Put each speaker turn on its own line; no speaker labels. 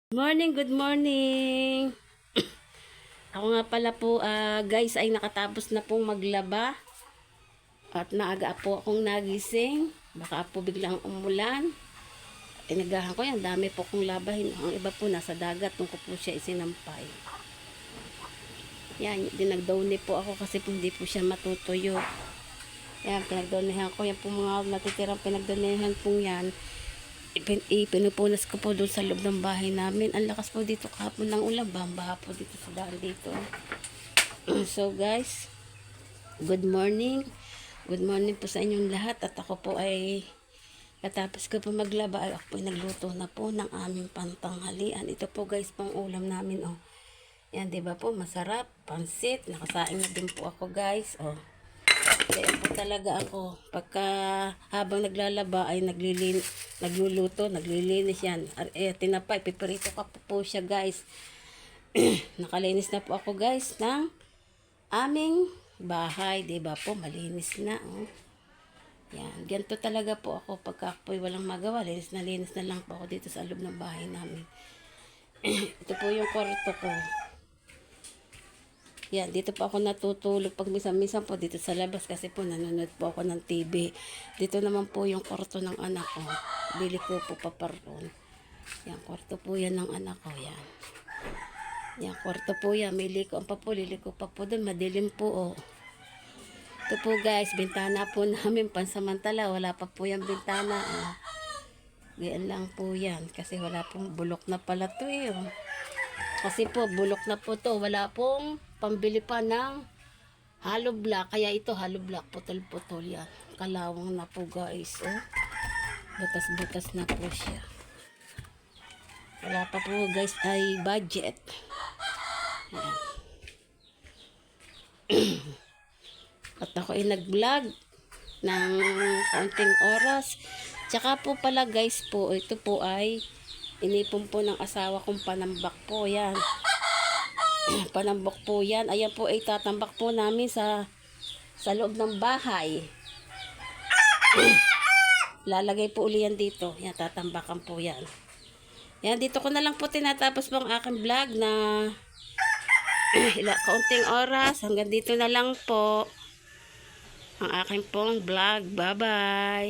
Good morning. Ako nga pala po, guys, ay nakatapos na pong maglaba. At maaga po akong nagising. Baka po biglang umulan. Inagahan ko yan, dami po kong labahin. Ang iba po nasa dagat, nung ko po siya isinampay. Yan, dinagdowny po ako kasi po hindi po siya matutuyo. Yan, pinagdownyhan ko. Yan po mga natitirang pinagdownyhan po yan. Pinupunas ko po doon sa loob ng bahay namin. Ang lakas po dito kahapon ng ulan. Baha po dito sa daan dito. So guys, good morning. Good morning po sa inyong lahat. At ako po ay katapos ko po maglaba ay ako po ay nagluto na po ng aming pantanghalian. Ito po guys pang ulam namin. Oh. Yan, diba po? Masarap. Pansit. Nakasaing na din po ako guys. Oh. Kaya po talaga ako, pagka habang naglalaba ay nagluluto, naglilinis yan. Tinapay, piperito ka po siya guys. Nakalinis na po ako guys ng aming bahay. Diba po, malinis na. Oh. Yan, ganito talaga po ako pagka po walang magawa. Linis na lang po ako dito sa loob ng bahay namin. Ito po yung kwarto ko. Yan, dito po ako natutulog pag minsan po dito sa labas kasi po nanonood po ako ng TV. Dito naman po yung kwarto ng anak ko. Bili ko po paparoon. Yan, kwarto po yan ng anak ko. Yan. Yan, kwarto po yan. May liko pa po. Liliko pa po doon. Madilim po, oh. Ito po guys, bintana po namin pansamantala. Wala pa po yung bintana. Oh. Ganyan lang po yan. Kasi wala pong bulok na pala to eh. Oh. Kasi po, bulok na po to. Wala pong pambili pa ng hollow block. Kaya ito, hollow block. Putol-putol yan. Kalawang na po guys. Oh. Butas-butas na po siya. Wala pa po guys ay budget. Yan. At ako ay nag-vlog ng kaunting oras. Tsaka po pala guys po, ito po ay inipon po ng asawa kong panambak po. Yan. Panambak po yan. Ayan po ay tatambak po namin sa loob ng bahay. Lalagay po uli yan dito. Yan, tatambakan po yan. Yan, dito ko na lang po tinatapos po ang aking vlog na kaunting oras. Hanggang dito na lang po ang aking pong vlog. Bye-bye.